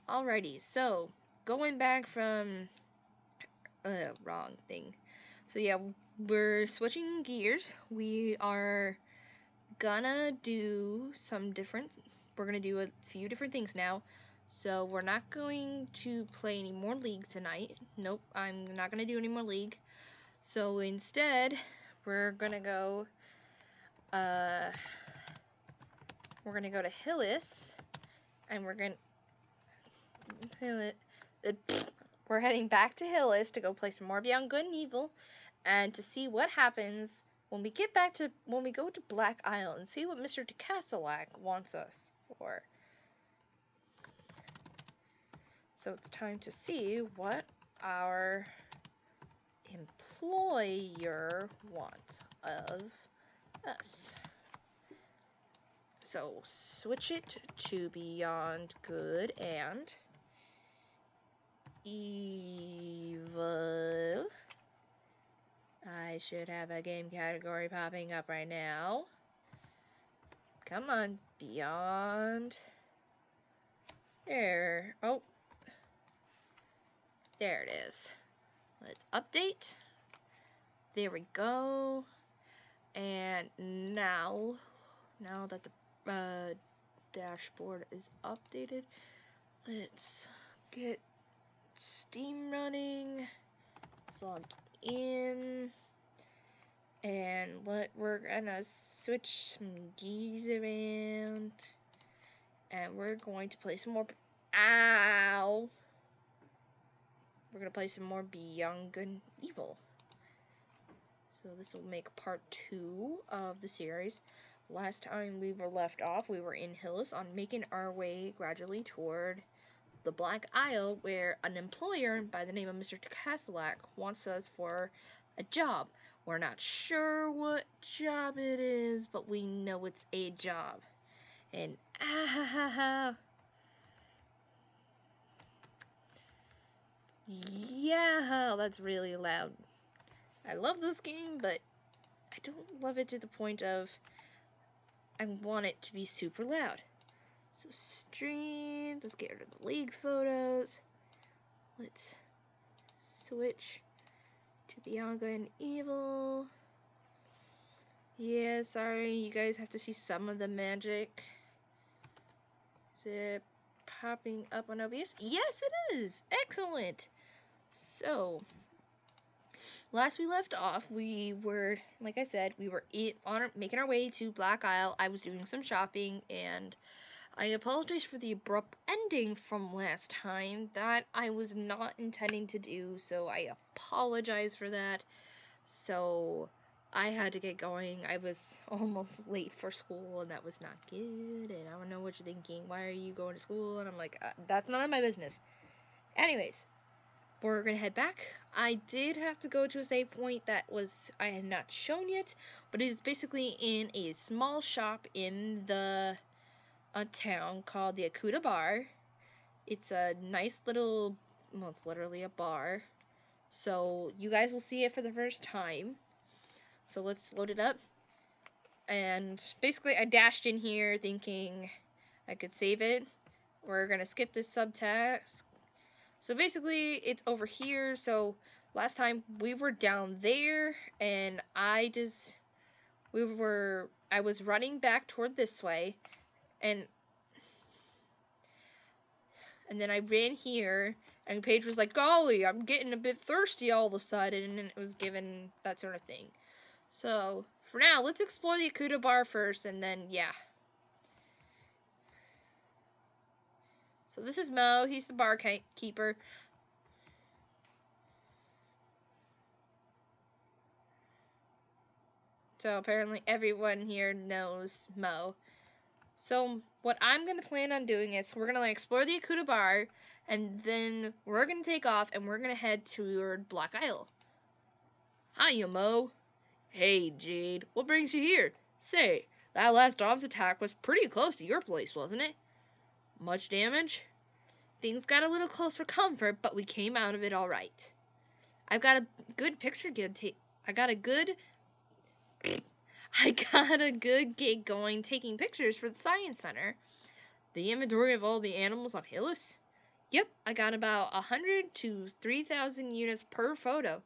Alrighty, so going back from wrong thing. So yeah, we're switching gears. We are gonna do some different. We're gonna do a few different things now. So we're not going to play any more League tonight. Nope, I'm not gonna do any more League. So instead, we're gonna go. We're gonna go to Hillis, and we're heading back to Hillis to go play some more Beyond Good and Evil, and to see what happens when we go to Black Isle and see what Mr. DeCastleac wants us for. So it's time to see what our employer wants of us. So switch it to Beyond Good and Evil. I should have a game category popping up right now. Come on, Beyond. There. Oh. There it is. Let's update. There we go. And now that the dashboard is updated, let's get Steam running. Let's log in. And we're gonna switch some keys around. And we're going to play some more. Ow! We're gonna play some more Beyond Good and Evil. So this will make part 2 of the series. Last time we were left off, we were in Hillis on making our way gradually toward the Black Isle, where an employer by the name of Mr. DeCastleac wants us for a job. We're not sure what job it is, but we know it's a job. And yeah, that's really loud. I love this game, but I don't love it to the point of I want it to be super loud. So stream, let's get rid of the League photos. Let's switch to Beyond Good and Evil. Yeah, sorry, you guys have to see some of the magic. Is it popping up on OBS? Yes, it is! Excellent! So, last we left off, we were, like I said, we were making our way to Black Isle. I was doing some shopping, and I apologize for the abrupt ending from last time. That I was not intending to do, so I apologize for that. So I had to get going. I was almost late for school, and that was not good. And I don't know what you're thinking. Why are you going to school? And I'm like, that's none of my business. Anyways, we're gonna head back. I did have to go to a save point that I had not shown yet, but it is basically in a small shop in a town called the Akuta Bar. It's a nice little, well, it's literally a bar. So you guys will see it for the first time. So let's load it up. And basically I dashed in here thinking I could save it. We're gonna skip this subtask. So basically it's over here. So last time we were down there, and I was running back toward this way, and then I ran here, and Paige was like, golly, I'm getting a bit thirsty all of a sudden, and it was given that sort of thing. So, for now, let's explore the Akuta Bar first, and then, yeah. So this is Mo, he's the barkeeper. So apparently everyone here knows Mo. So what I'm going to plan on doing is we're going to explore the Akuta Bar, and then we're going to take off and we're going to head toward Black Isle. Hiya, Mo. Hey, Jade. What brings you here? Say, that last Domz attack was pretty close to your place, wasn't it? Much damage? Things got a little close for comfort, but we came out of it all right. I've got a good picture I got a good gig going taking pictures for the Science Center. The inventory of all the animals on Hillis? Yep, I got about 100 to 3,000 units per photo.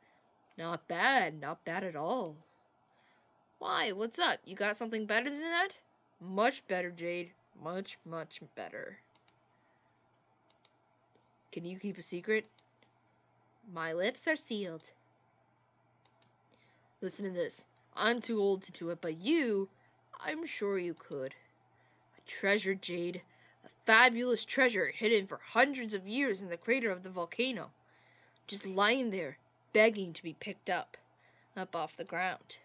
Not bad at all. Why, what's up? You got something better than that? Much better, Jade. Much, much better. Can you keep a secret? My lips are sealed. Listen to this. I'm too old to do it, but you, I'm sure you could. A treasure, Jade. A fabulous treasure hidden for hundreds of years in the crater of the volcano. Just lying there, begging to be picked up off the ground.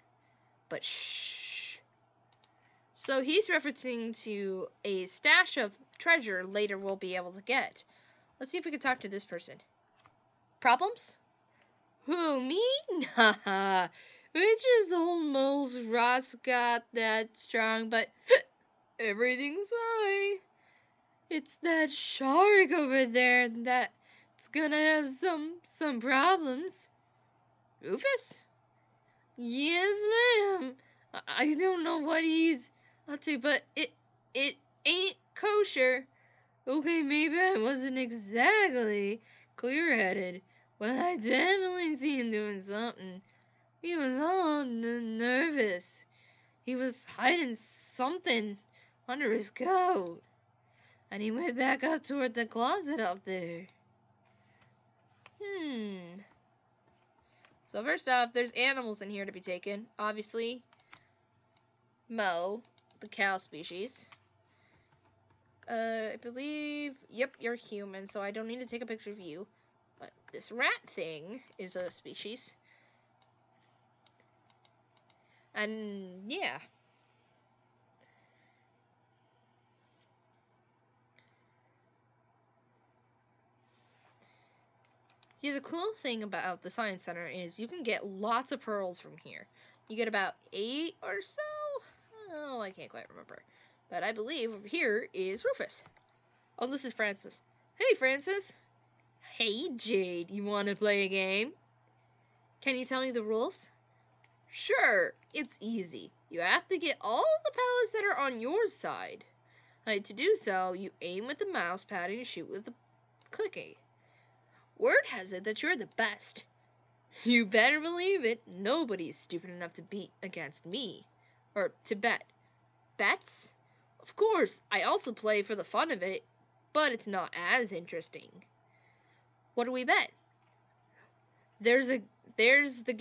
But shh. So he's referencing to a stash of treasure later we'll be able to get. Let's see if we can talk to this person. Problems? Who, me? Nah. It's just old Mole's rot's got that strong, but everything's fine. It's that shark over there that's gonna have some problems. Rufus? Yes, ma'am. I don't know what he's up to, but it ain't kosher. Okay, maybe I wasn't exactly clear-headed, but I definitely see him doing something. He was all nervous. He was hiding something under his coat. And he went back up toward the closet up there. So first off, there's animals in here to be taken. Obviously, Mo, the cow species. I believe, yep, you're human, so I don't need to take a picture of you. But this rat thing is a species. And, yeah. Yeah, the cool thing about the Science Center is you can get lots of pearls from here. You get about 8 or so? Oh, I can't quite remember. But I believe over here is Rufus. Oh, this is Francis. Hey, Francis. Hey, Jade. You want to play a game? Can you tell me the rules? Sure. It's easy. You have to get all the pellets that are on your side. To do so, you aim with the mouse pad and you shoot with the clicky. Word has it that you're the best. You better believe it. Nobody's stupid enough to beat against me. Or to bet. Bets? Of course, I also play for the fun of it, but it's not as interesting. What do we bet? There's the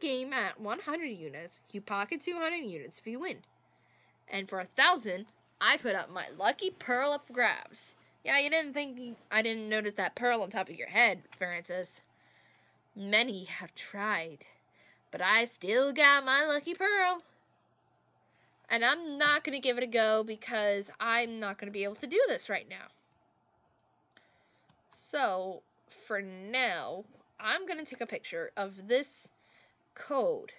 game at 100 units. You pocket 200 units if you win. And for 1,000, I put up my lucky pearl up for grabs. Yeah, you didn't think I didn't notice that pearl on top of your head, Francis. Many have tried, but I still got my lucky pearl. And I'm not going to give it a go because I'm not going to be able to do this right now. So, for now, I'm going to take a picture of this code.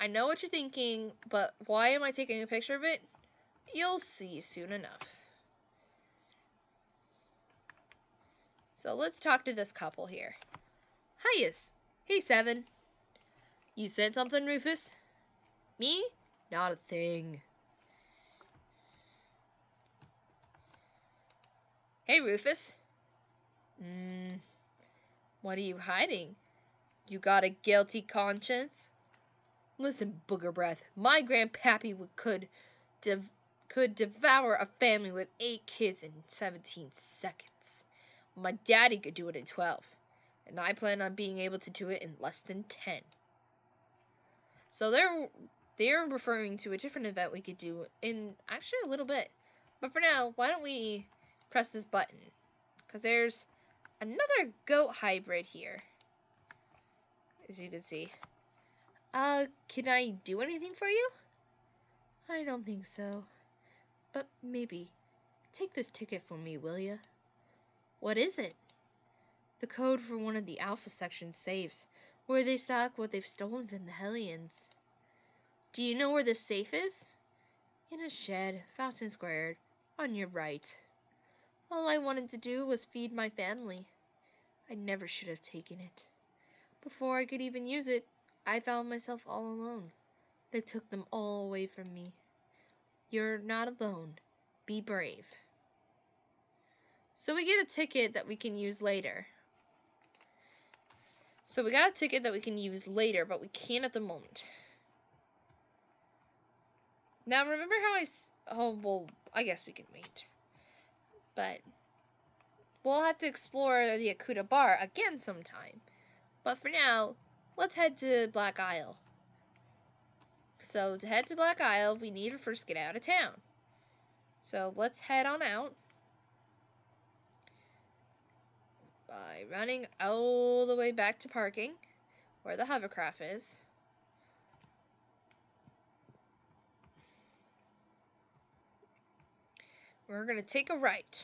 I know what you're thinking, but why am I taking a picture of it? You'll see soon enough. So let's talk to this couple here. Hiya. Hey, Seven. You said something, Rufus? Me? Not a thing. Hey, Rufus. What are you hiding? You got a guilty conscience? Listen, booger breath. My grandpappy could devour a family with 8 kids in 17 seconds. My daddy could do it in 12. And I plan on being able to do it in less than 10. So they're referring to a different event we could do in actually a little bit. But for now, why don't we press this button? Because there's another goat hybrid here. As you can see. Can I do anything for you? I don't think so. But maybe. Take this ticket for me, will ya? What is it? The code for one of the Alpha Section safes, where they stock what they've stolen from the Hellions. Do you know where the safe is? In a shed, Fountain Square, on your right. All I wanted to do was feed my family. I never should have taken it. Before I could even use it, I found myself all alone. They took them all away from me. You're not alone. Be brave. So we get a ticket that we can use later. So we got a ticket that we can use later, but we can't at the moment. Now remember how oh, well, I guess we can wait. But we'll have to explore the Akuta Bar again sometime. But for now, let's head to Black Isle. So to head to Black Isle, we need to first get out of town. So let's head on out by running all the way back to parking, where the hovercraft is. We're going to take a right.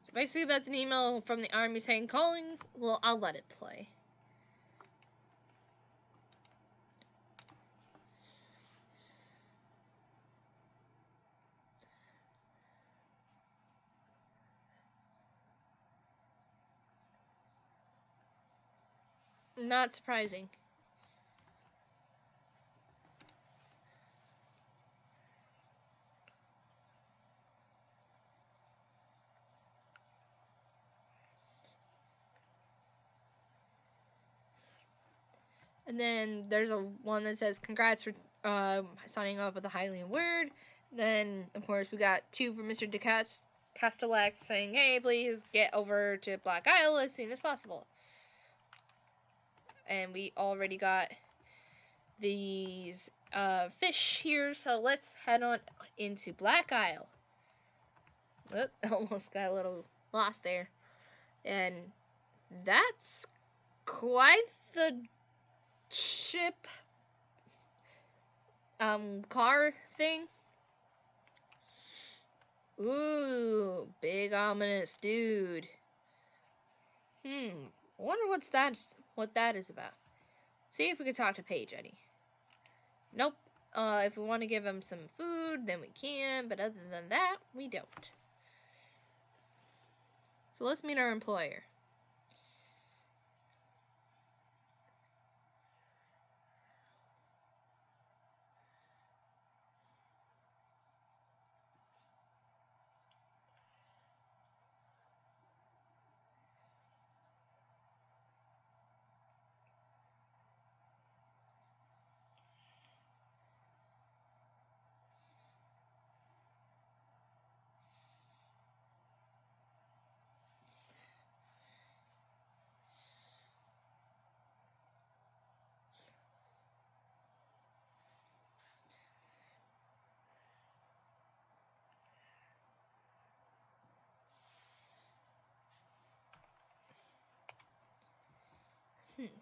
So basically that's an email from the army saying calling. Well, I'll let it play. Not surprising. And then there's a one that says congrats for signing up with the Hylian word. Then of course we got two from Mr. Castellac saying, hey, please get over to Black Isle as soon as possible. And we already got these fish here, so let's head on into Black Isle. Oop, almost got a little lost there. And that's quite the ship car thing. Ooh, big ominous dude. I wonder what that is about. See if we can talk to Paige Eddie. Nope. If we want to give him some food, then we can, but other than that, we don't. So let's meet our employer.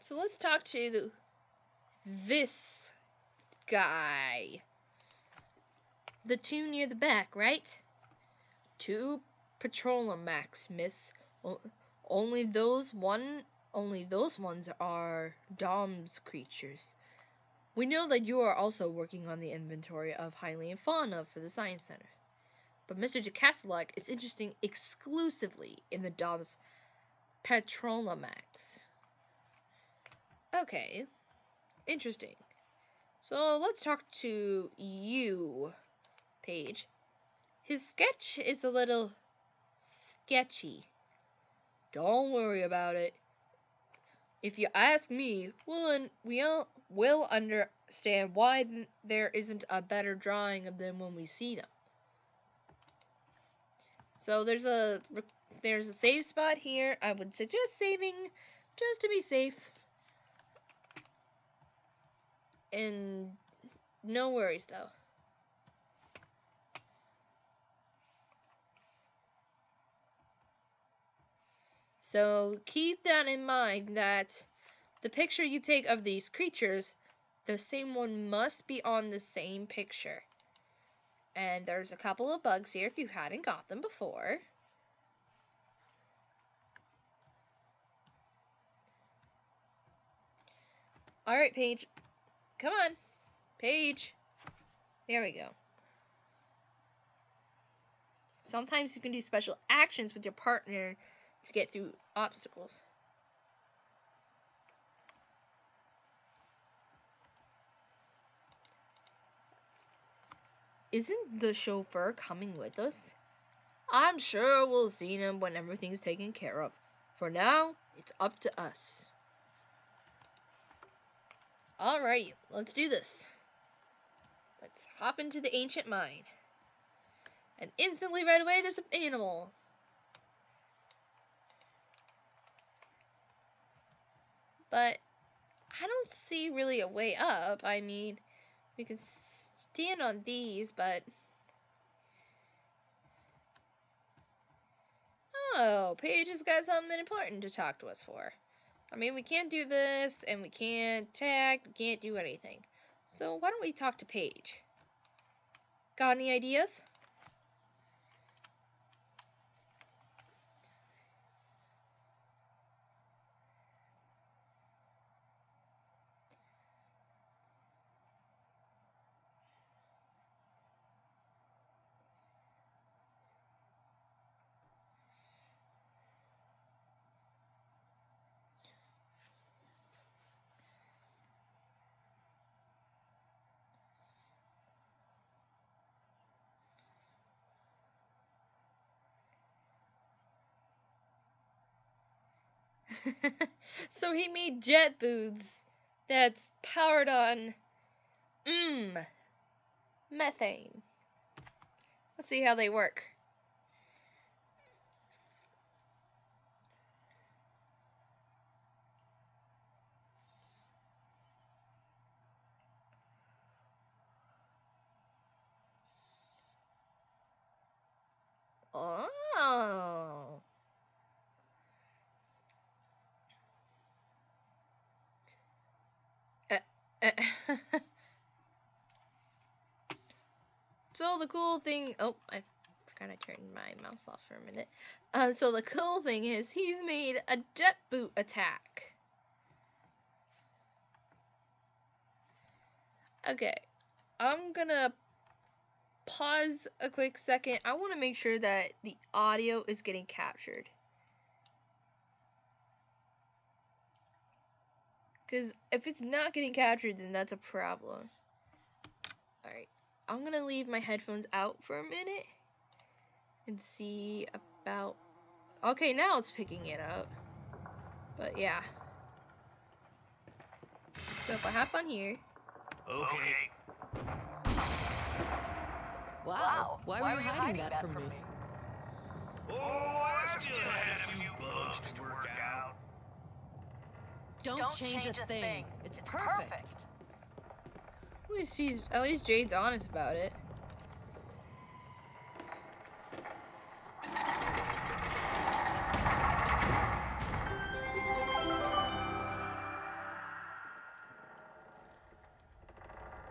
So let's talk to this guy. The two near the back, right? 2 petroleum max, miss. Only those ones are Domz creatures. We know that you are also working on the inventory of Hylian fauna for the Science Center. But Mr. Castellac is interested exclusively in the Domz petroleum max. Okay, interesting. So let's talk to you, Paige. His sketch is a little sketchy. Don't worry about it. If you ask me, we'll understand why there isn't a better drawing of them when we see them. So there's a save spot here. I would suggest saving just to be safe. And no worries though. So keep that in mind, that the picture you take of these creatures, the same one must be on the same picture. And there's a couple of bugs here if you hadn't got them before. Alright, Paige. Come on. Page. There we go. Sometimes you can do special actions with your partner to get through obstacles. Isn't the chauffeur coming with us? I'm sure we'll see him when everything's taken care of. For now, it's up to us. Alrighty, let's do this. Let's hop into the ancient mine. And instantly right away there's an animal. But I don't see really a way up. I mean, we can stand on these, but... Oh, Paige has got something important to talk to us for. I mean, we can't do this, and we can't tag, we can't do anything. So why don't we talk to Paige? Got any ideas? So he made jet boots that's powered on methane. Let's see how they work. Oh. So the cool thing, oh, I forgot I turned my mouse off for a minute. So the cool thing is he's made a jet boot attack. Okay, I'm gonna pause a quick second. I want to make sure that the audio is getting captured. Because if it's not getting captured, then that's a problem. Alright, I'm gonna leave my headphones out for a minute and see about... Okay, now it's picking it up. But yeah. So if I hop on here... Okay. Wow, why were you hiding that from me? Oh, I still had a few bugs to work out. Don't change a thing. It's perfect. At least Jade's honest about it.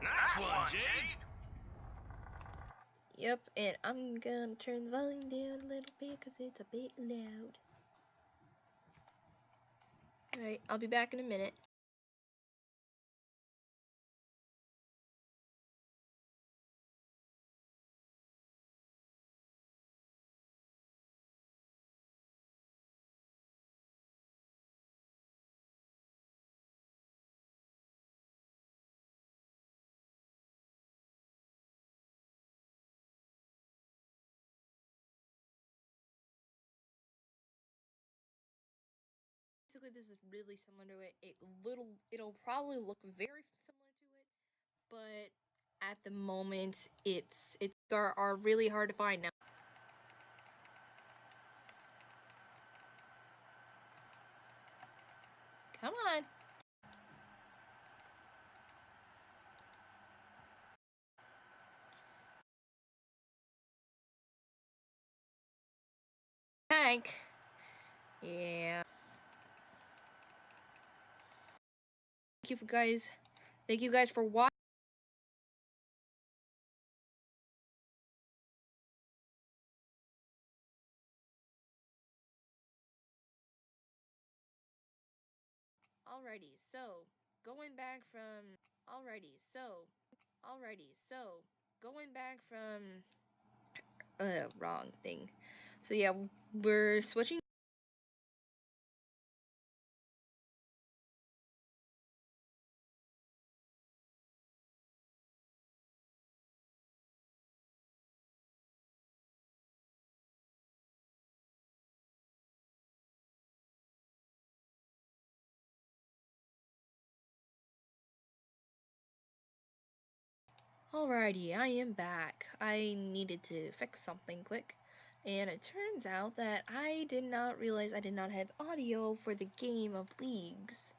Nice one, Jade. Yep, and I'm gonna turn the volume down a little bit because it's a bit loud. Alright, I'll be back in a minute. Basically, this is really similar to it. It'll probably look very similar to it, but at the moment, it's are really hard to find now. Come on. Tank. Yeah. Thank you guys for watching. Alrighty, so Alrighty, so going back from wrong thing. So yeah, we're switching. Alrighty, I am back. I needed to fix something quick, and it turns out that I did not realize I did not have audio for the game of Leagues.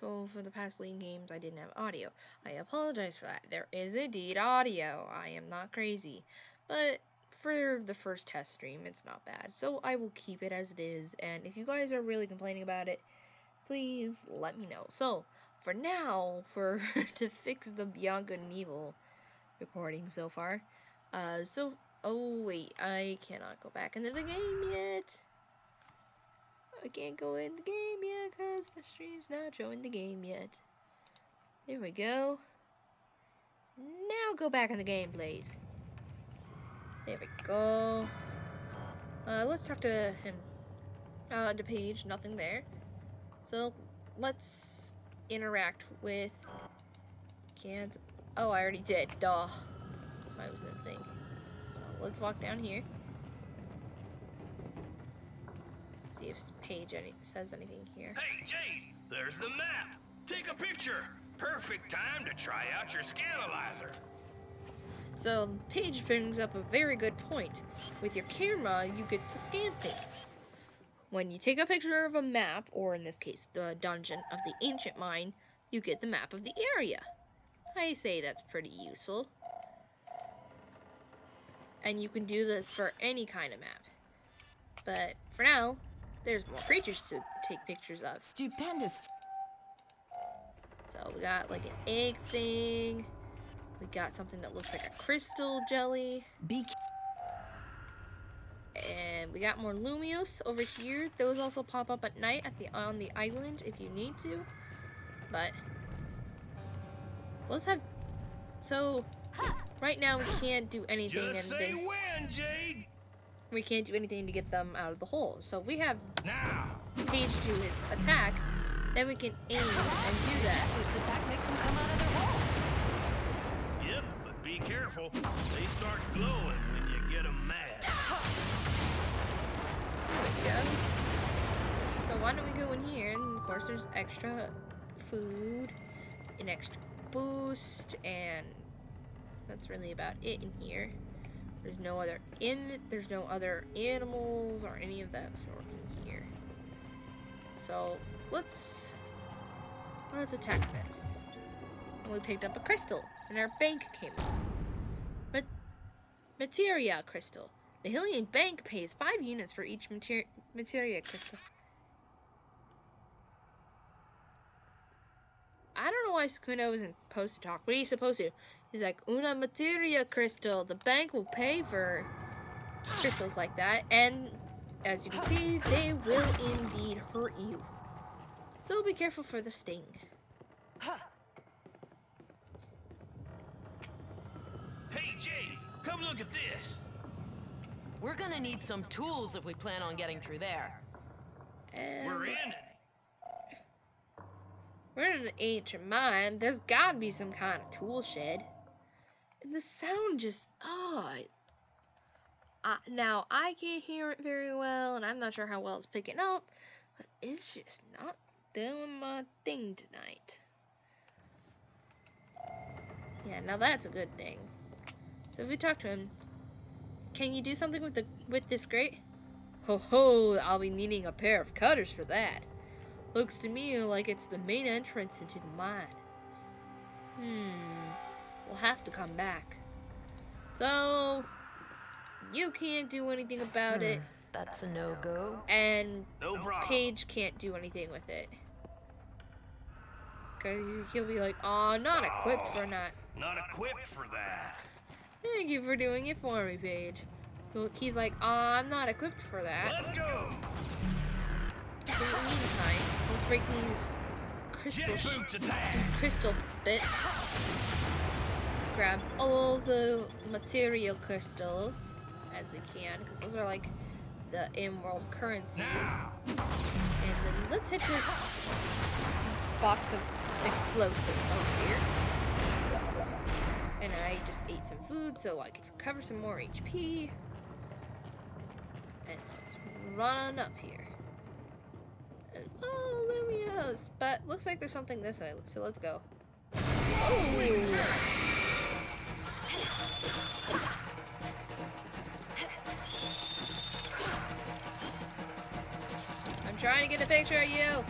So for the past League games, I didn't have audio. I apologize for that. There is indeed audio. I am not crazy. But for the first test stream, it's not bad. So I will keep it as it is, and if you guys are really complaining about it, please let me know. So, for now, to fix the Beyond Good and Evil recording so far. Oh wait, I cannot go back into the game yet. I can't go in the game yet because the stream's not showing the game yet. There we go. Now go back in the game, please. There we go. Let's talk to him. To Paige, nothing there. So, let's interact with... Can't... Oh, I already did. Duh. That's why I was in the thing. So, let's walk down here. See if Paige says anything here. Hey, Jade, there's the map. Take a picture. Perfect time to try out your scanalyzer. So, Paige brings up a very good point. With your camera, you get to scan things. When you take a picture of a map, or in this case, the dungeon of the ancient mine, you get the map of the area. I say that's pretty useful. And you can do this for any kind of map. But for now, there's more creatures to take pictures of. Stupendous. So we got like an egg thing. We got something that looks like a crystal jelly. And we got more Lumios over here. Those also pop up at night on the island if you need to. But let's have... So, right now we can't do anything. Just say when, Jade. We can't do anything to get them out of the hole. So if we have Now. Paige do his attack, then we can aim and do that. Its attack makes them come out of their holes. Yep, but be careful. They start glowing when you get them mad. There we go. So why don't we go in here? And of course there's extra food, an extra boost, and that's really about it in here. There's no other animals or any of that sort in here. So let's attack this. And we picked up a crystal, and our bank came up. Materia crystal. The Hylian Bank pays 5 units for each materia crystal. I don't know why Squinto isn't supposed to talk, but he's supposed to. He's like, una materia crystal. The bank will pay for crystals like that, and as you can see, they will indeed hurt you. So be careful for the sting. Hey, Jade, come look at this. We're gonna need some tools if we plan on getting through there. And We're in it. we're in an ancient mine. There's gotta be some kind of tool shed. And the sound just, now I can't hear it very well, and I'm not sure how well it's picking up, but it's just not doing my thing tonight. Yeah, now that's a good thing. So if we talk to him, can you do something with this grate? Ho ho, I'll be needing a pair of cutters for that. Looks to me like it's the main entrance into the mine. We'll have to come back. So, you can't do anything about it. That's a no-go. And No problem. Paige can't do anything with it. Because he'll be like, oh, not equipped for that. Not equipped for that. Thank you for doing it for me, Paige. He's like, I'm not equipped for that. Let's go. So in the meantime, let's break these crystal Jet boots attack. these crystal bits. grab all the material crystals as we can, because those are like the in-world currency. And then let's hit this box of explosives over here. And I just ate some food so I can recover some more HP. And let's run on up here. And oh, Lumios! But looks like there's something this way, so let's go. Oh! I'm trying to get a picture of you!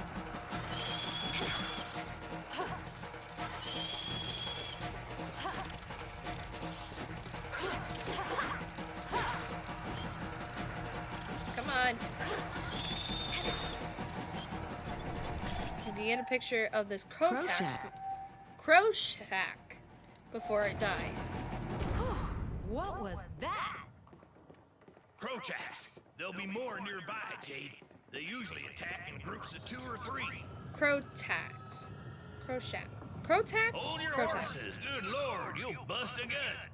Come on! Can you get a picture of this crow shack before it dies? What was that? Crotachs. There'll be more nearby, Jade. They usually attack in groups of 2 or 3. Crow-tax. Crow-shack. Crow-tax? Hold your Crow-tax. horses. Good lord, you'll bust a gut.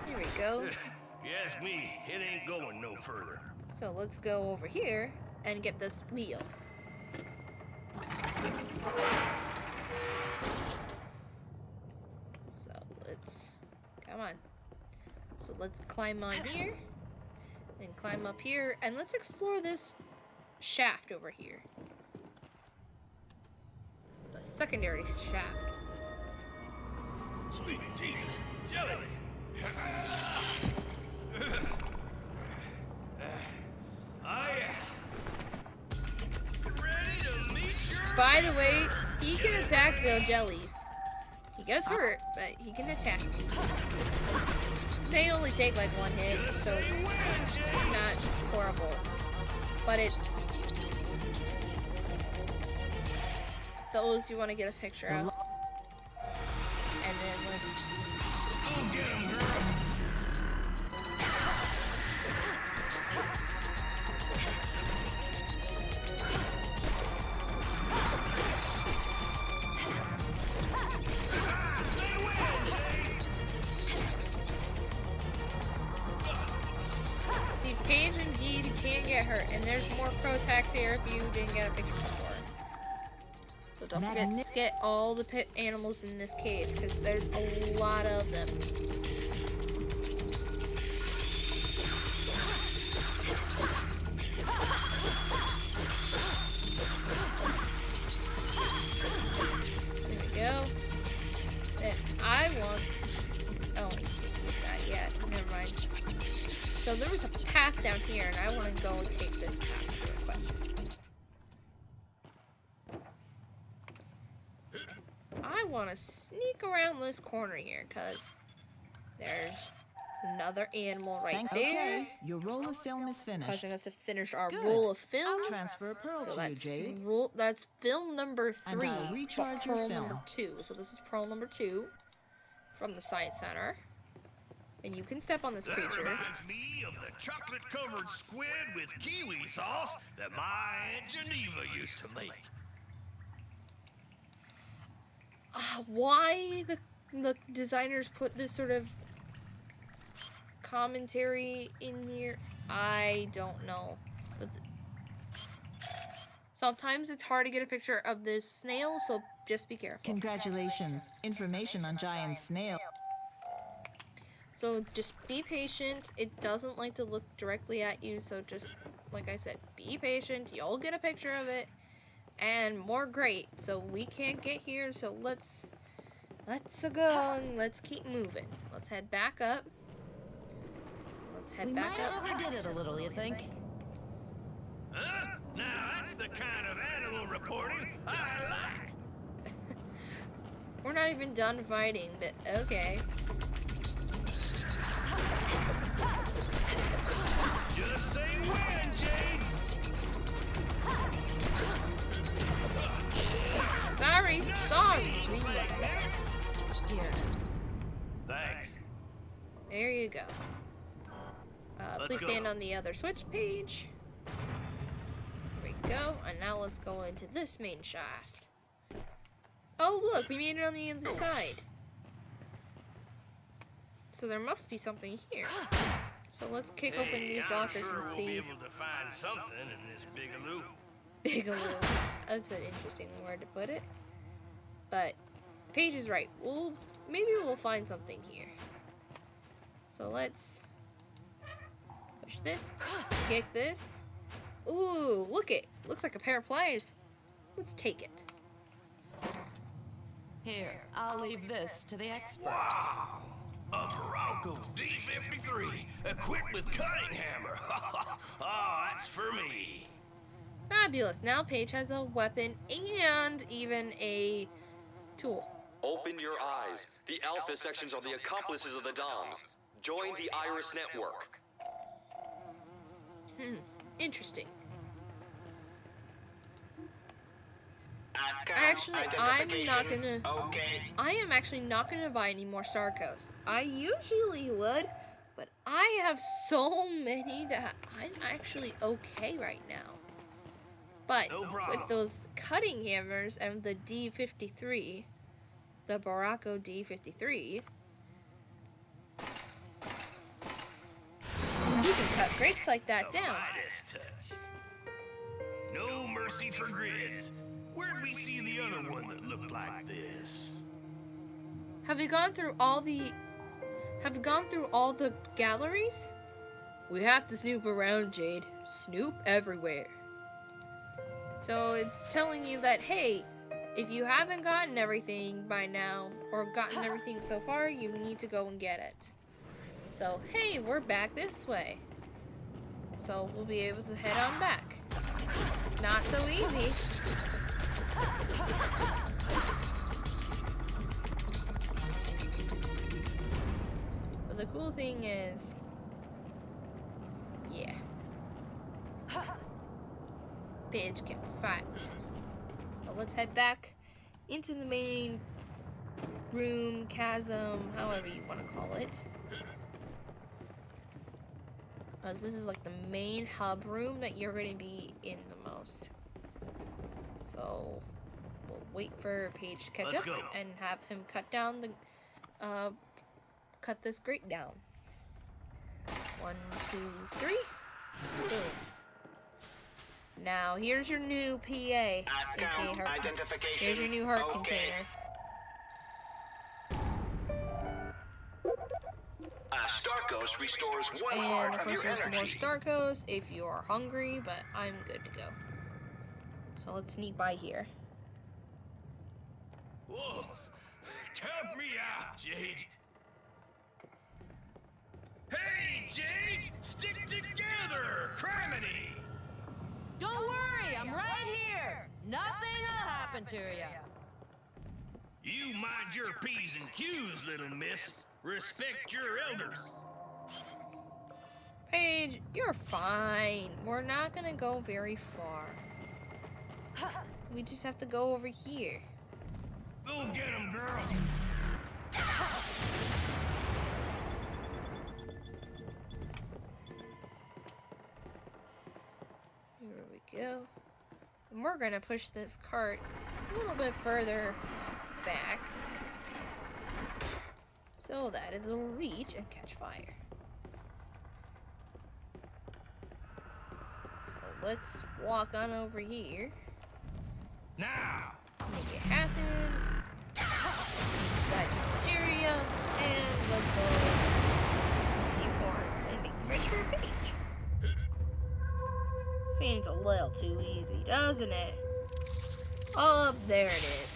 Here we go. If you ask me, it ain't going no further. So let's go over here and get this wheel. So let's, come on. So let's climb on here, then climb up here, and let's explore this shaft over here. The secondary shaft. Sweet Jesus. Jellies. Ready to meet your... By the way, he can attack the jellies. He gets hurt, but he can attack. They only take like 1 hit, so it's not horrible. But it's those you want to get a picture of. And then let's... Go get 'em, girl. See, Paige indeed can get hurt, and there's more Crotax here if you didn't get a picture before. So don't forget to get all the pet animals in this cave, because there's a lot of them. There we go. Then I want... Oh, not yet. Never mind. So there was a path down here, and I want to go and take this path real quick. I want to sneak around this corner here, because there's another animal right there. Okay, your roll of film is finished. Causing us to finish our Good. roll of film. I'll transfer a pearl So to you, that's Jade. that's film number 3. And I'll recharge but your pearl film. number 2. So this is pearl number 2 from the Science Center. And you can step on this That creature. reminds me of the chocolate-covered squid with kiwi sauce that my Aunt Geneva used to make. Why the designers put this sort of commentary in here, I don't know. But sometimes it's hard to get a picture of this snail, so just be careful. Congratulations. Information on giant snail. So just be patient. It doesn't like to look directly at you, so just, like I said, be patient. You'll get a picture of it. And more great. So we can't get here, so let's go and let's keep moving. Let's head back up. Let's head We back might up. have overdid it a little, you think? Huh? Now that's the kind of animal reporting I like. We're not even done fighting, but okay. Just say when, Jade. Sorry. Here. Thanks. There you go. Let's Please go. stand on the other switch page. There we go. And now let's go into this main shaft. Oh, look, we made it on the other side. So there must be something here. So let's kick open these lockers sure and we'll see. be able to find something in this bigaloo. Bigaloo. That's an interesting word to put it. But Paige is right. Maybe we'll find something here. So let's push this, kick this. Ooh, look it. Looks like a pair of pliers. Let's take it. Here, I'll leave this to the expert. Wow! A Barocco D53 equipped with cutting hammer. Oh, that's for me. Fabulous. Now Paige has a weapon and even a tool. Open your eyes. The Alpha sections are the accomplices of the Domz. Join the Iris network. Interesting. I am actually not gonna buy any more Starcos. I usually would, but I have so many that I'm actually okay right now. But with those cutting hammers and the D53, the Barocco D53, you can cut grates like that down. Midas touch. No mercy for grids. Where'd we see the other one that looked like this? Have you gone through all the galleries? We have to snoop around, Jade. Snoop everywhere. So it's telling you that, hey, if you haven't gotten everything by now, or gotten everything so far, you need to go and get it. So, hey, we're back this way. So we'll be able to head on back. Not so easy. But the cool thing is, yeah, Paige can fight. So let's head back into the main room, chasm, however you want to call it. Because this is like the main hub room that you're going to be in the most. So we'll wait for Paige to catch up and have him cut down the cut this grate down. 1, 2, 3. Boom. Now here's your new PA. Account identification. Here's your new heart container. Starcos restores one And heart of of course your there's more energy. Starcos if you're hungry, but I'm good to go. So let's sneak by here. Whoa! Count me out, Jade. Hey, Jade! Stick together, criminy! Don't worry, I'm right here. Nothing will happen to you. You mind your P's and Q's, little miss. Respect your elders. Paige, you're fine. We're not gonna go very far. We just have to go over here. Go get him, girl. Here we go. And we're gonna push this cart a little bit further back so that it'll reach and catch fire. So let's walk on over here. Now. Make it happen. That general area, and let's go T4 and make the bridge for a page. Seems a little too easy, doesn't it? Oh, there it is.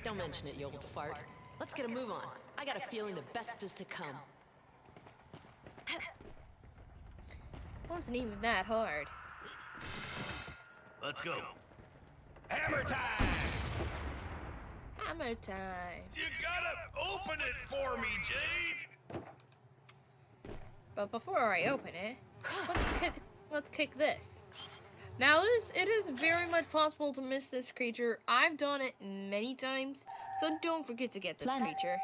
Don't mention it, you old fart. Let's get a move on. I got a feeling the best is to come. Wasn't even that hard. Let's go. Hammer time! Hammer time. You gotta open it for me, Jade. But before I open it, let's kick this. Now it is very much possible to miss this creature. I've done it many times, so don't forget to get this creature.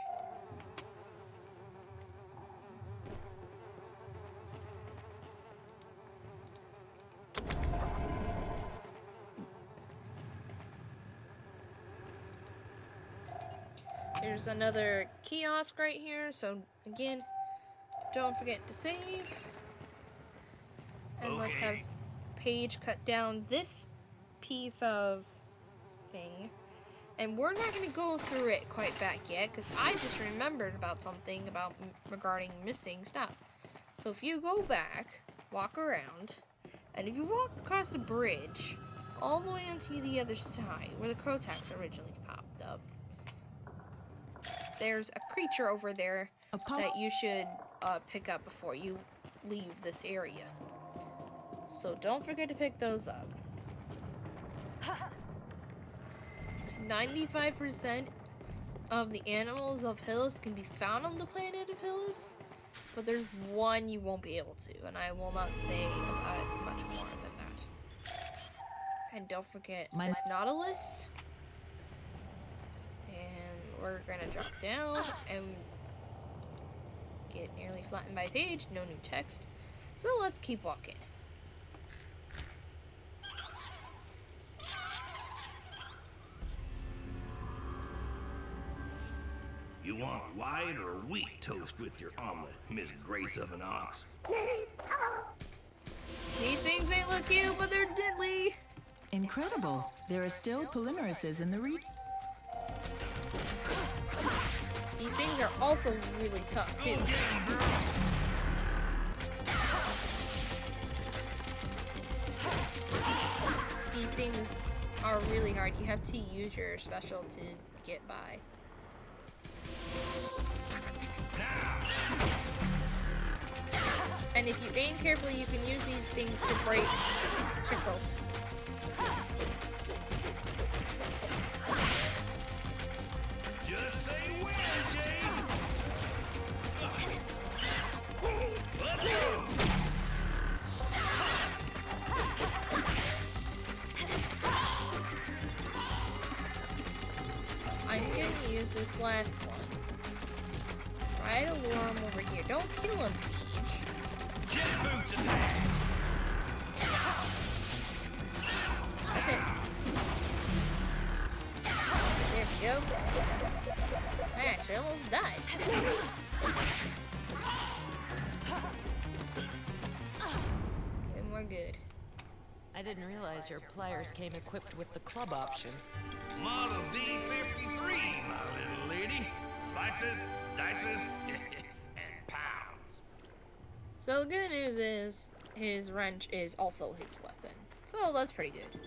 There's another kiosk right here, so again, don't forget to save. And let's have Paige cut down this piece of thing. And we're not going to go through it quite back yet, because I just remembered about something regarding missing stuff. So if you go back, walk around, and if you walk across the bridge, all the way onto the other side, where the Crotax originally popped up, there's a creature over there that you should pick up before you leave this area. So don't forget to pick those up. 95% of the animals of Hillis can be found on the planet of Hillis, but there's one you won't be able to, and I will not say about it much more than that. And don't forget this Nautilus. And we're gonna drop down and get nearly flattened by Paige. No new text. So let's keep walking. You want white or wheat toast with your omelet, Miss Grace of an Ox? These things may look cute, but they're deadly. Incredible. There are still polymerases in the region. These things are also really tough, too. These things are really hard. You have to use your special to get by. And if you aim carefully, you can use these things to break crystals. Just say when, Jade! Let's go! I'm gonna use this last one. Try to lure him over here. Don't kill him, Peach. Jet boots attack! That's it. There we go. I actually almost died. And we're good. I didn't realize your pliers came equipped with the club option. Model D53, my little lady. Slices, dices, and pounds. So the good news is his wrench is also his weapon. So that's pretty good.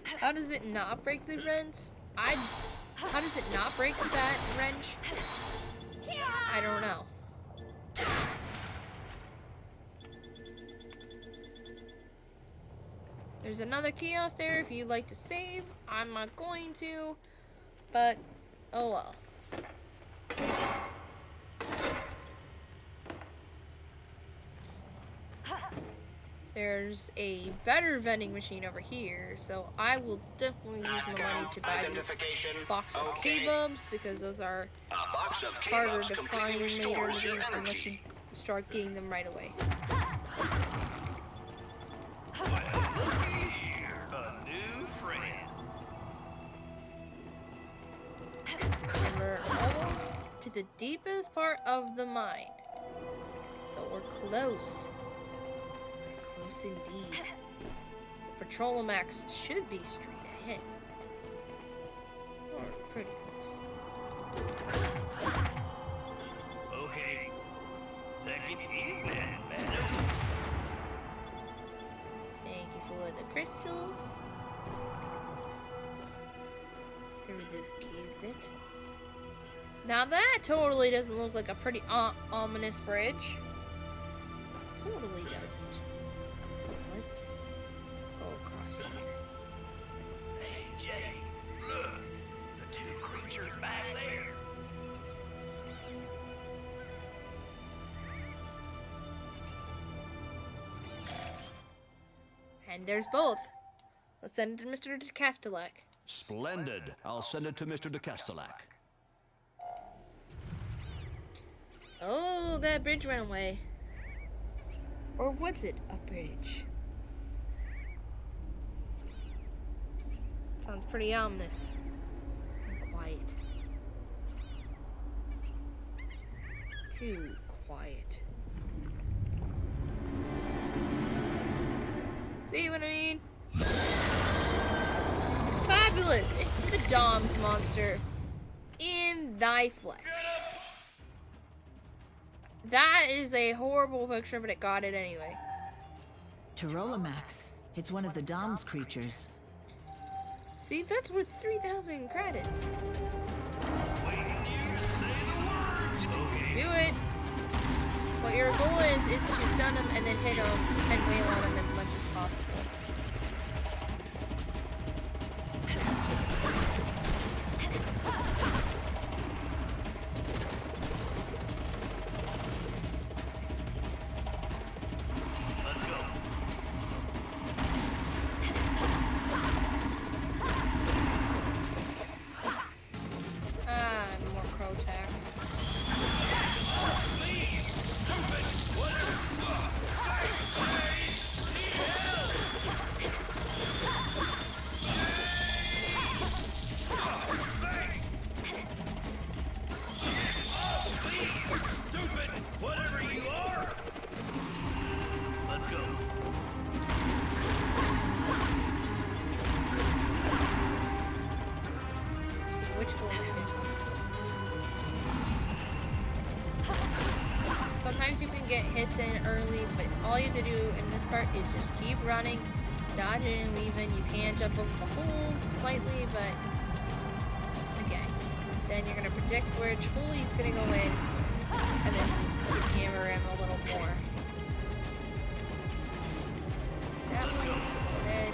How does it not break the wrench? How does it not break that wrench? I don't know. There's another kiosk there if you'd like to save. I'm not going to, but oh well. There's a better vending machine over here, so I will definitely use my money to buy this box of K-Bubs, because those are harder to find later in the game unless you start getting them right away. Well, looky here, a new friend. And we're almost to the deepest part of the mine, so we're close. Close indeed. The Petrolomax should be straight ahead. Or pretty close. Okay. Take it easy, madam. Thank you for the crystals. Through this cave bit. Now that totally doesn't look like a pretty ominous bridge. Totally doesn't. So let's go across here. Hey, Jade, look. The two creatures creatures back there. And there's both. Let's send it to Mr. de Castellac. Splendid. I'll send it to Mr. de Castellac. Oh, that bridge ran away. Or was it a bridge? Sounds pretty ominous. And quiet. Too quiet. See what I mean? Fabulous! It's the Domz monster in thy flesh. That is a horrible picture, but it got it anyway. Tyrolamax. It's one of the Domz creatures. See, that's worth 3,000 credits. Waiting you to say the words. Okay. Do it. What your goal is to stun him and then hit him and wail on him as much as possible. Let's go. More crow attacks. Stupid, whatever you are. Let's go. Which one is it? Sometimes you can get hits in early, but all you have to do in this part is just keep running, dodging and weaving. You can jump over the holes slightly, but okay. Then you're gonna predict which hole he's gonna go in, and then hammer him a little more. That one, so go ahead.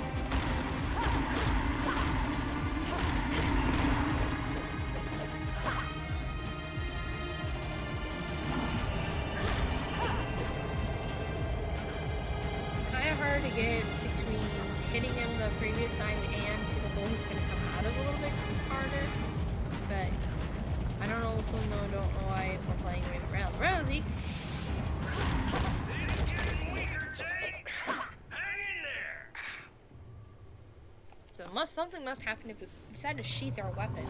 Kind of hard to get between hitting him the previous time and to the hole he's gonna come out of a little bit harder, but I don't know why we're playing with around the Rosie. It's getting weaker, Jade. Hang in there. So something must happen if we decide to sheath our weapon.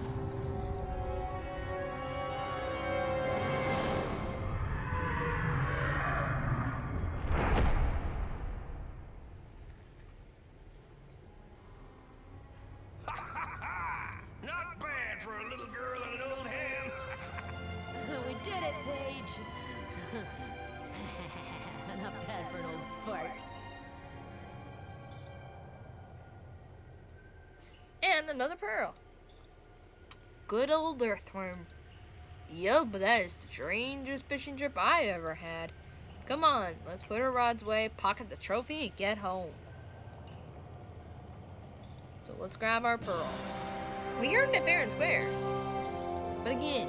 Not bad for a little girl and an old ham. We did it, Paige. Not bad for an old fart. And another pearl. Good old earthworm. Yup, but that is the strangest fishing trip I ever had. Come on, let's put our rods away, pocket the trophy, and get home. So let's grab our pearl. We earned it fair and square. But again,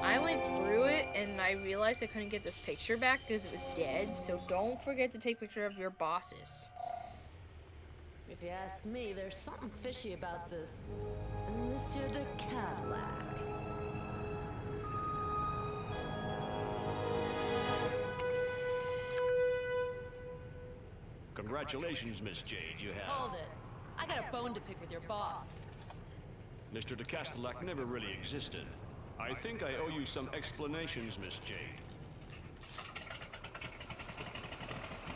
I went through it and I realized I couldn't get this picture back because it was dead. So don't forget to take a picture of your bosses. If you ask me, there's something fishy about this Monsieur de Cadillac. Congratulations, Miss Jade. You have. Hold it. I got a bone to pick with your boss. Mr. de Castellac never really existed. I think I owe you some explanations, Miss Jade.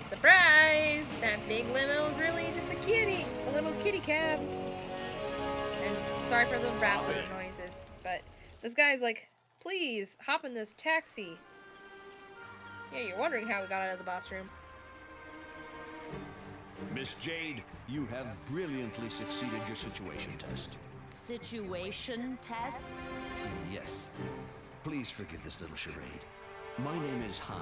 Surprise! That big limo is really just a kitty, a little kitty cab. And sorry for the rapper noises, but this guy's like, please hop in this taxi. Yeah, you're wondering how we got out of the boss room. Miss Jade, you have brilliantly succeeded your situation test. Situation test? Yes. Please forgive this little charade. My name is Han.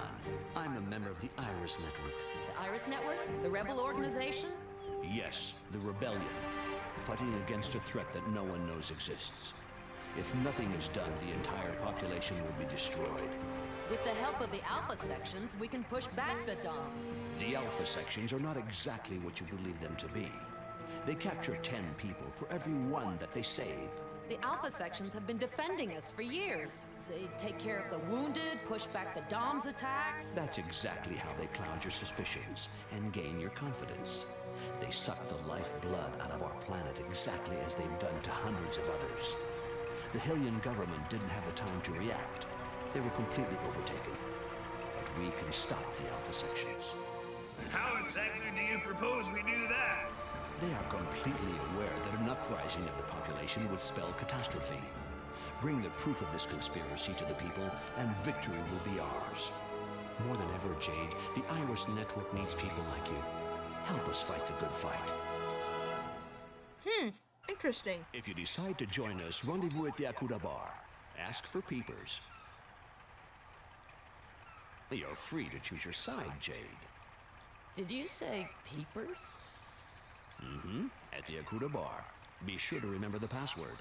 I'm a member of the Iris Network. The Iris Network? The rebel organization? Yes, the rebellion. Fighting against a threat that no one knows exists. If nothing is done, the entire population will be destroyed. With the help of the Alpha sections, we can push back the Domz. The Alpha sections are not exactly what you believe them to be. They capture 10 people for every one that they save. The Alpha sections have been defending us for years. They take care of the wounded, push back the Domz attacks. That's exactly how they cloud your suspicions and gain your confidence. They suck the lifeblood out of our planet exactly as they've done to hundreds of others. The Hylian government didn't have the time to react. They were completely overtaken. But we can stop the Alpha sections. How exactly do you propose we do that? They are completely aware that an uprising of the population would spell catastrophe. Bring the proof of this conspiracy to the people, and victory will be ours. More than ever, Jade, the Iris Network needs people like you. Help us fight the good fight. Interesting. If you decide to join us, rendezvous at the Akuda Bar. Ask for peepers. You're free to choose your side, Jade. Did you say peepers? Mm-hmm. At the Akuda Bar. Be sure to remember the password.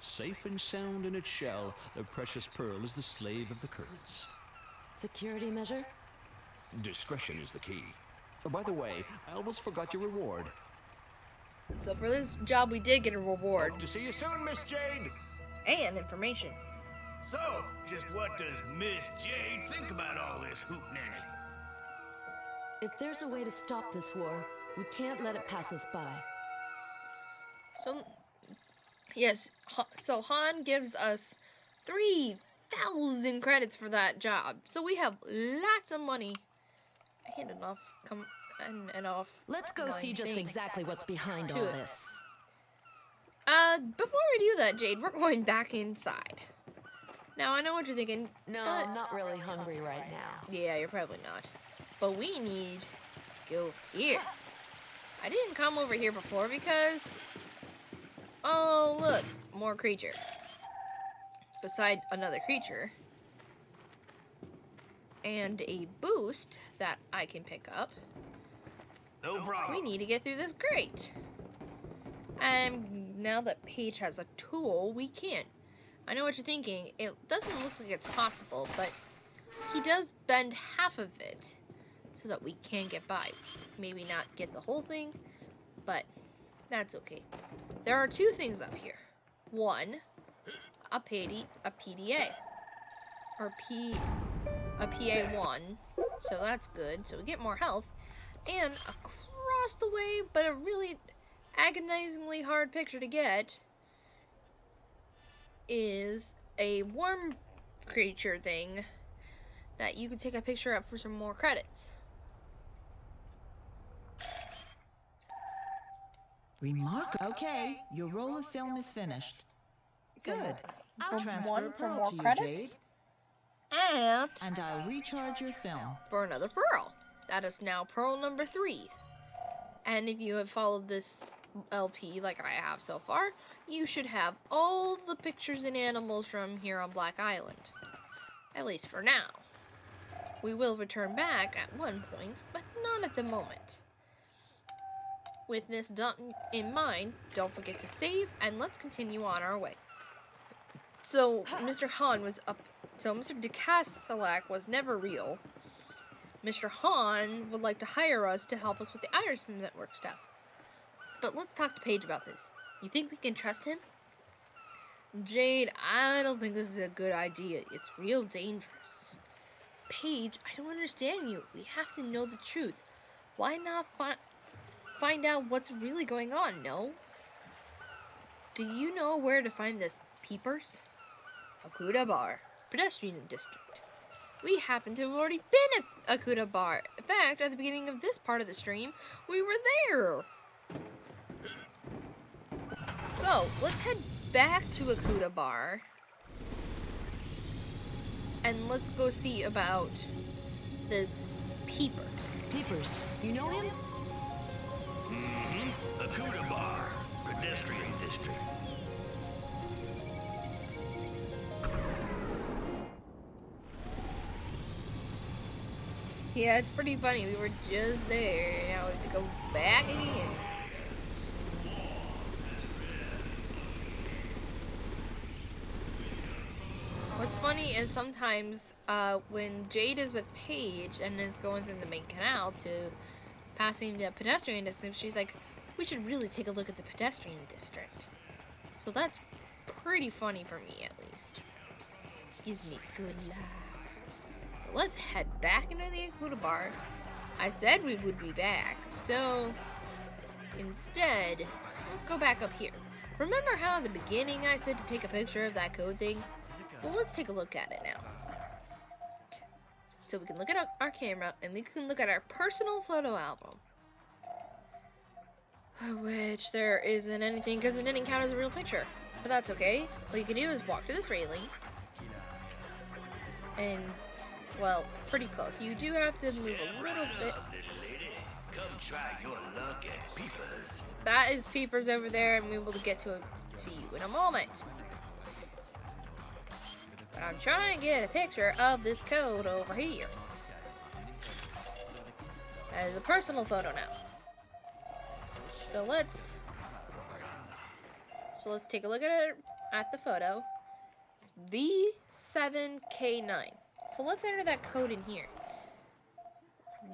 Safe and sound in its shell, the precious pearl is the slave of the currents. Security measure? Discretion is the key. Oh, by the way, I almost forgot your reward. So for this job, we did get a reward. Hope to see you soon, Miss Jade. And information. So, just what does Miss Jade think about all this hootenanny? If there's a way to stop this war, we can't let it pass us by. So, yes, so Han gives us 3,000 credits for that job. So we have lots of money. And enough, enough. Let's go see just exactly what's behind all this. Before we do that, Jade, we're going back inside. Now, I know what you're thinking. No, I'm not really hungry right now. Yeah, you're probably not. But we need to go here. I didn't come over here before because... Oh, look. More creature. Beside another creature. And a boost that I can pick up. No problem. We need to get through this grate. And now that Paige has a tool, we can. I know what you're thinking. It doesn't look like it's possible, but he does bend half of it so that we can get by. Maybe not get the whole thing, but that's okay. There are two things up here. One, a PDA. Or a PA1. So that's good. So we get more health. And across the way, but a really agonizingly hard picture to get, is a worm creature thing that you can take a picture of for some more credits. Remarkable. Okay, your roll of film is finished. Good. I'll transfer a for pearl more to you, credits? Jade. And I'll recharge your film. for another pearl. That is now pearl number 3. And if you have followed this LP like I have so far, you should have all the pictures and animals from here on Black Island. At least for now. We will return back at one point, but not at the moment. With this done in mind, don't forget to save, and let's continue on our way. So, Mr. Han was up. So, Mr. DeCastellac was never real. Mr. Han would like to hire us to help us with the Iris Network stuff. But let's talk to Paige about this. You think we can trust him? Jade, I don't think this is a good idea. It's real dangerous. Paige, I don't understand you. We have to know the truth. Why not find out what's really going on, no? Do you know where to find this peepers? Akuda Bar, pedestrian district. We happen to have already been at Akuda Bar. In fact, at the beginning of this part of the stream, we were there. So, let's head back to Akuda Bar. And let's go see about this peepers. Peepers, you know him? Mm-hmm. Akuda Bar, pedestrian district. Yeah, it's pretty funny. We were just there. Now we have to go back again. funny is sometimes when Jade is with Paige and is going through the main canal to passing the pedestrian district, she's like, we should really take a look at the pedestrian district. So that's pretty funny for me, at least. Gives me good laugh. So let's head back into the Akuta bar. I said we would be back, so instead, let's go back up here. Remember how in the beginning I said to take a picture of that code thing? Well, let's take a look at it now. So we can look at our camera, and we can look at our personal photo album. Which there isn't anything, because it didn't count as a real picture. But that's okay. All you can do is walk to this railing. And, well, pretty close. You do have to move a little bit. Come try your luck at Peepers. That is Peepers over there, and we will get to you in a moment. But I'm trying to get a picture of this code over here. That is a personal photo now. So let's take a look at the photo. It's V7K9. So let's enter that code in here.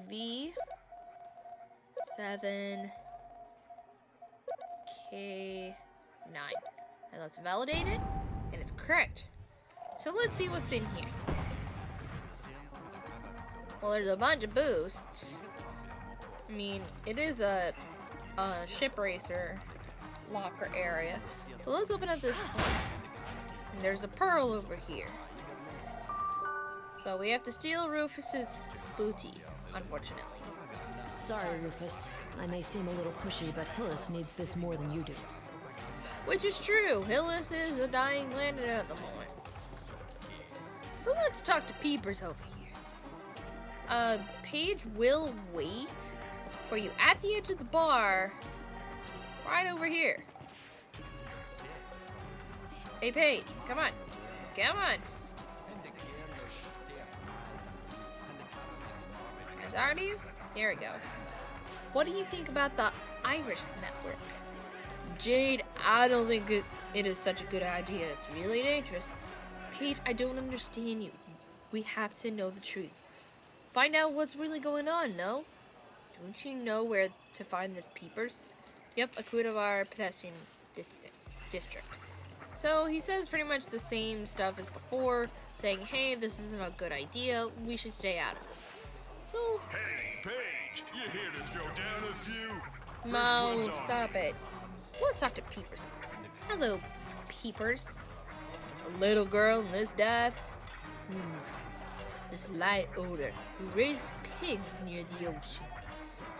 V7K9. And let's validate it, and it's correct. So let's see what's in here. Well, there's a bunch of boosts. I mean, it is a ship racer locker area. But let's open up this one. And there's a pearl over here. So we have to steal Rufus's booty, unfortunately. Sorry, Rufus. I may seem a little pushy, but Hillis needs this more than you do. Which is true. Hillis is a dying planet at the moment. So let's talk to Peepers over here. Paige will wait for you at the edge of the bar, right over here. Hey Paige, come on. Come on. Guys, are you? There we go. What do you think about the Iris network? Jade, I don't think it is such a good idea. It's really dangerous. Paige, I don't understand you. We have to know the truth. Find out what's really going on, no? Don't you know where to find this Peepers? Yep, Akudavar pedestrian district. So he says pretty much the same stuff as before, saying, hey, this isn't a good idea, we should stay out of this. So... Hey, Paige, you here to throw down a few? Mo, stop it. So let's talk to Peepers. Hello, Peepers. A little girl in this dive? This light odor. You raise pigs near the ocean.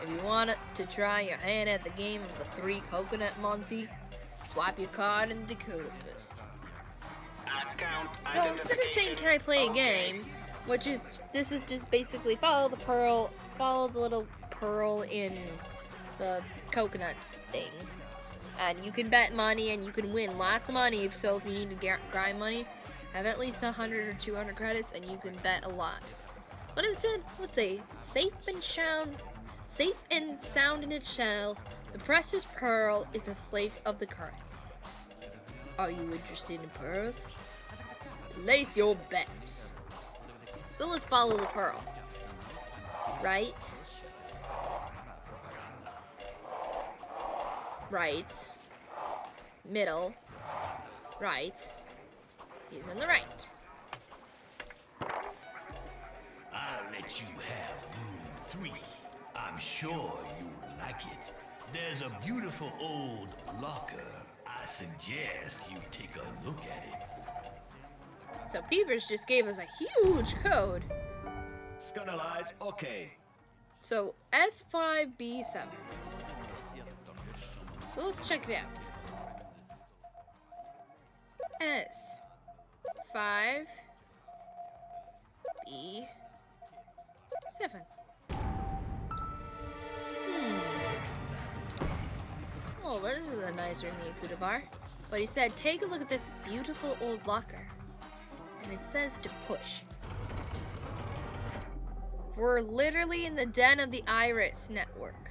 If you want to try your hand at the game of the 3 coconut Monty, swipe your card in the Dakota first. So instead of saying, can I play a game, which is, this is just basically follow the little pearl in the coconuts thing. And you can bet money and you can win lots of money. So if you need to grind money, have at least 100 or 200 credits and you can bet a lot. But instead, let's say, safe and sound in its shell, the precious pearl is a slave of the currents. Are you interested in pearls? Place your bets. So let's follow the pearl. Right. Right. Middle. Right. He's on the right. I'll let you have room 3. I'm sure you'll like it. There's a beautiful old locker. I suggest you take a look at it. So Peepers just gave us a huge code. Scandalize, okay. So S5B7. So let's check it out. S5B7. Well, this is a nice room, Akuta bar. But he said, take a look at this beautiful old locker. And it says to push. We're literally in the den of the Iris network.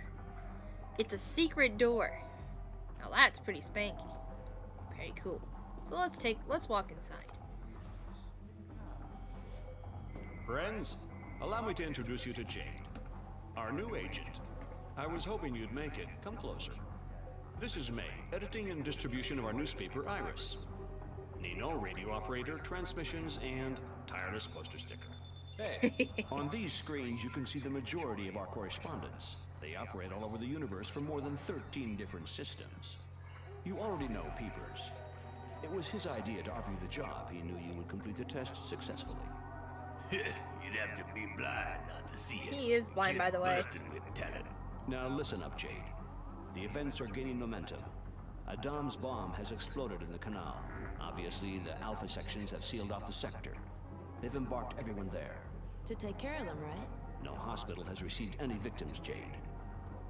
It's a secret door. Now that's pretty spanky. Pretty cool. So let's walk inside. Friends, allow me to introduce you to Jade, our new agent. I was hoping you'd make it. Come closer. This is May, editing and distribution of our newspaper, Iris. Nino, radio operator, transmissions, and tireless poster sticker. Hey, on these screens you can see the majority of our correspondence. They operate all over the universe from more than 13 different systems. You already know Peepers. It was his idea to offer you the job. He knew you would complete the test successfully. You'd have to be blind not to see it. He is blind, by the way. Bursting with talent. Now listen up, Jade. The events are gaining momentum. A Domz bomb has exploded in the canal. Obviously, the Alpha sections have sealed off the sector. They've embarked everyone there. To take care of them, right? No hospital has received any victims, Jade.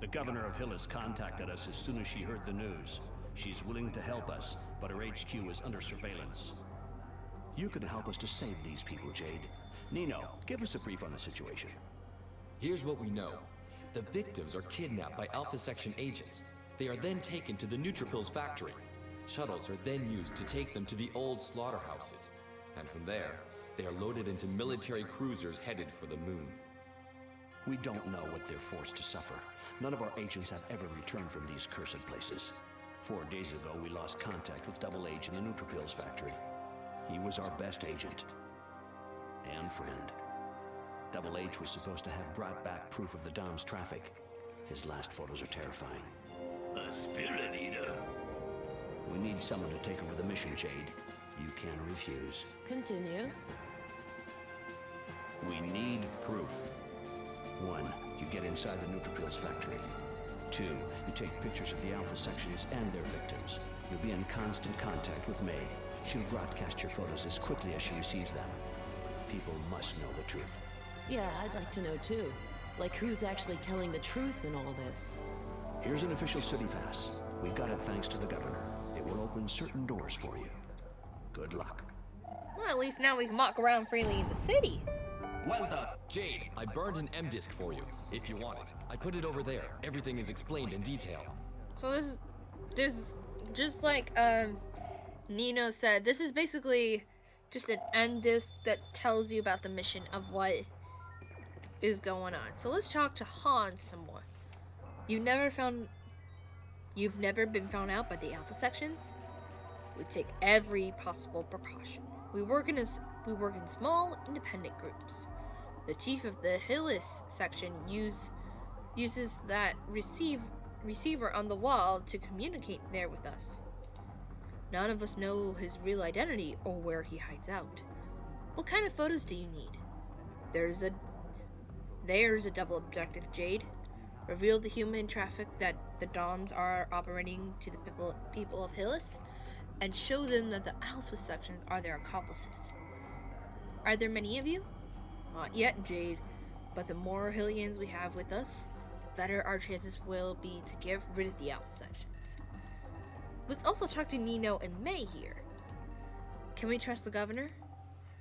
The governor of Hillis contacted us as soon as she heard the news. She's willing to help us, but her HQ is under surveillance. You can help us to save these people, Jade. Nino, give us a brief on the situation. Here's what we know. The victims are kidnapped by Alpha Section agents. They are then taken to the Neutrophils factory. Shuttles are then used to take them to the old slaughterhouses. And from there, they are loaded into military cruisers headed for the moon. We don't know what they're forced to suffer. None of our agents have ever returned from these cursed places. 4 days ago, we lost contact with Double H in the Neutrophils factory. He was our best agent. And friend. Double H was supposed to have brought back proof of the Dom's traffic. His last photos are terrifying. A spirit eater. We need someone to take over the mission, Jade. You can't refuse. Continue. We need proof. 1, you get inside the Neutrophils factory. 2, you take pictures of the Alpha sections and their victims. You'll be in constant contact with May. She'll broadcast your photos as quickly as she receives them. People must know the truth. Yeah, I'd like to know too. Like who's actually telling the truth in all this? Here's an official city pass. We got it thanks to the governor. It will open certain doors for you. Good luck. Well, at least now we can walk around freely in the city. Well done. Jade, I burned an M-disc for you, if you want it. I put it over there. Everything is explained in detail. So this is just like Nino said, this is basically just an end disc that tells you about the mission of what is going on. So let's talk to Han some more. You've never been found out by the Alpha sections? We take every possible precaution. We work in small, independent groups. The chief of the Hillis section uses that receiver on the wall to communicate there with us. None of us know his real identity or where he hides out. What kind of photos do you need? There's a double objective, Jade. Reveal the human traffic that the Domz are operating to the people of Hillis, and show them that the Alpha sections are their accomplices. Are there many of you? Not yet, Jade, but the more Hillians we have with us, the better our chances will be to get rid of the Alpha sections. Let's also talk to Nino and May here. Can we trust the governor?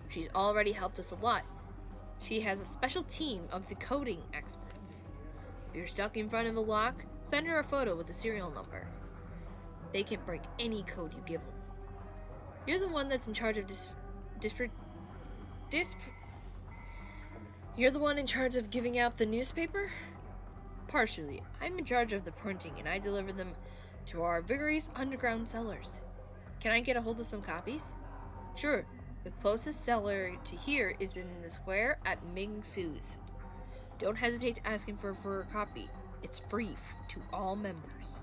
She's already helped us a lot. She has a special team of decoding experts. If you're stuck in front of a lock, send her a photo with the serial number. They can break any code you give them. You're the one that's in charge of You're the one in charge of giving out the newspaper? Partially. I'm in charge of the printing, and I deliver them to our vigorous underground cellars. Can I get a hold of some copies? Sure. The closest cellar to here is in the square at Ming Su's. Don't hesitate to ask him for a copy. It's free to all members.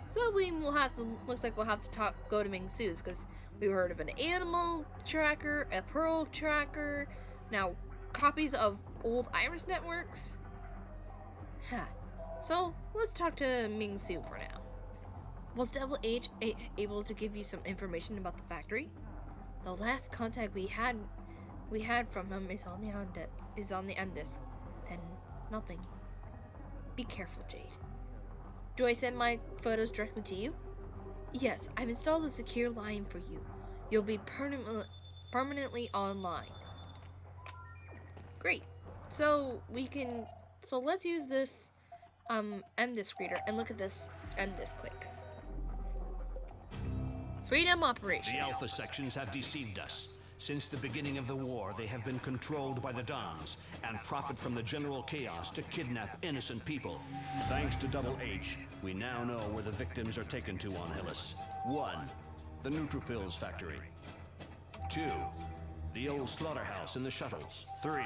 So looks like we'll have to go to Ming Su's, because we heard of an animal tracker, a pearl tracker, now copies of old Iris networks. So let's talk to Ming Su for now. Was Double H able to give you some information about the factory? The last contact we had from him is on the end disc. Then nothing. Be careful, Jade. Do I send my photos directly to you? Yes, I've installed a secure line for you. You'll be permanently online. Great. So let's use this M-disc reader and look at this M-disc quick. Freedom Operation. The Alpha sections have deceived us. Since the beginning of the war, they have been controlled by the Domz and profit from the general chaos to kidnap innocent people. Thanks to Double H, we now know where the victims are taken to on Hillis. 1. The Neutrophils factory. 2. The old slaughterhouse and the shuttles. 3.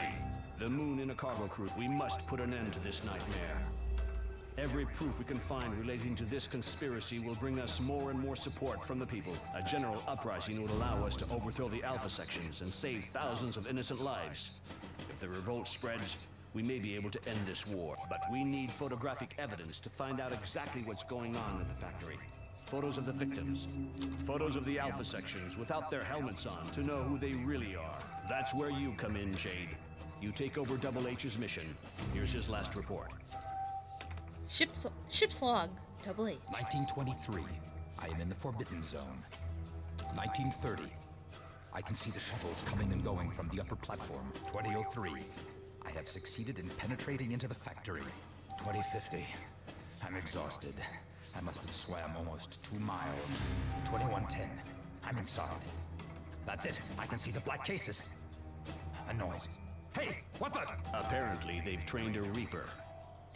The moon in a cargo crew. We must put an end to this nightmare. Every proof we can find relating to this conspiracy will bring us more and more support from the people. A general uprising would allow us to overthrow the Alpha sections and save thousands of innocent lives. If the revolt spreads, we may be able to end this war. But we need photographic evidence to find out exactly what's going on at the factory. Photos of the victims. Photos of the Alpha sections without their helmets on to know who they really are. That's where you come in, Jade. You take over Double H's mission. Here's his last report. Ship's log, Double H. 1923. I am in the Forbidden Zone. 1930. I can see the shuttles coming and going from the upper platform. 2003. I have succeeded in penetrating into the factory. 2050. I'm exhausted. I must have swam almost 2 miles. 2110. I'm inside. That's it. I can see the black cases. A noise. Hey, what the? Apparently, they've trained a Reaper.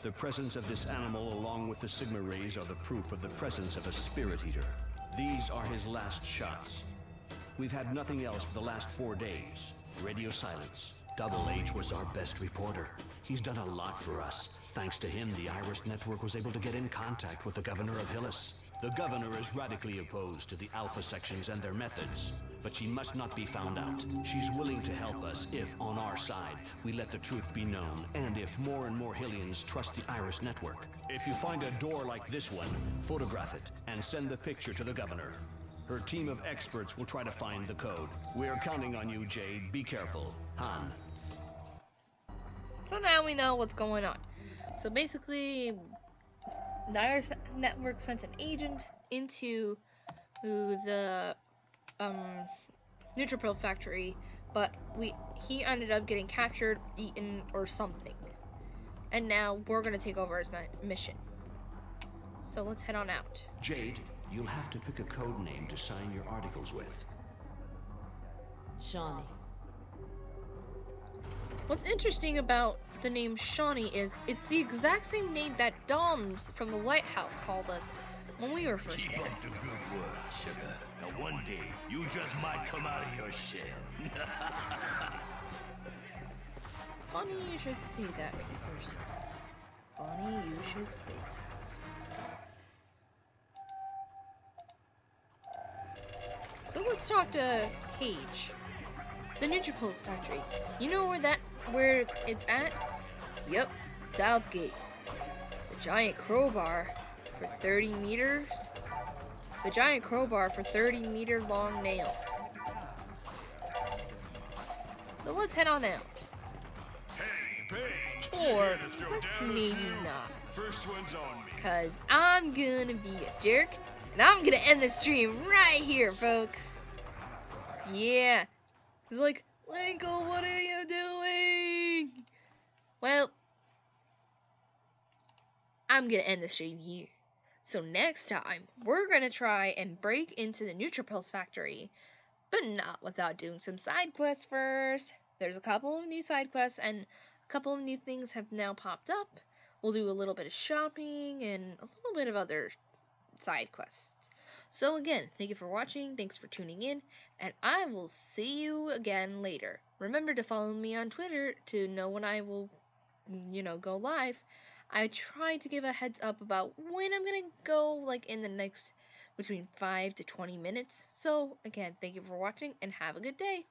The presence of this animal along with the Sigma rays are the proof of the presence of a spirit eater. These are his last shots. We've had nothing else for the last 4 days. Radio silence. Double H was our best reporter. He's done a lot for us. Thanks to him, the Iris Network was able to get in contact with the governor of Hillis. The governor is radically opposed to the Alpha sections and their methods, but she must not be found out. She's willing to help us if, on our side, we let the truth be known, and if more and more Hillians trust the Iris Network. If you find a door like this one, photograph it and send the picture to the governor. Her team of experts will try to find the code. We're counting on you, Jade. Be careful. Han. So now we know what's going on. So basically, the Iris Network sent an agent into the Neutrophil factory, but he ended up getting captured, eaten, or something. And now we're gonna take over his mission. So let's head on out. Jade, you'll have to pick a code name to sign your articles with. Shawnee. What's interesting about the name Shawnee is it's the exact same name that Domz from the lighthouse called us when we were first Keep there. up the good work, sugar. And one day, you just might come out of your shell. Funny you should say that, Peepers. Funny you should say that. So let's talk to Paige. The Neutrophils factory. You know where it's at? Yep, Southgate. The giant crowbar for 30 meters. The giant crowbar for 30-meter long nails. So let's head on out. Hey, Paige. Or let's maybe not. First one's on me. Cause I'm gonna be a jerk, and I'm gonna end the stream right here, folks. Yeah. He's like, Linko, what are you doing? Well, I'm gonna end the stream here. So next time, we're gonna try and break into the Neutrophils factory, but not without doing some side quests first. There's a couple of new side quests, and a couple of new things have now popped up. We'll do a little bit of shopping and a little bit of other side quests. So again, thank you for watching, thanks for tuning in, and I will see you again later. Remember to follow me on Twitter to know when I will, go live. I try to give a heads up about when I'm gonna go, like in the next between 5 to 20 minutes. So again, thank you for watching and have a good day.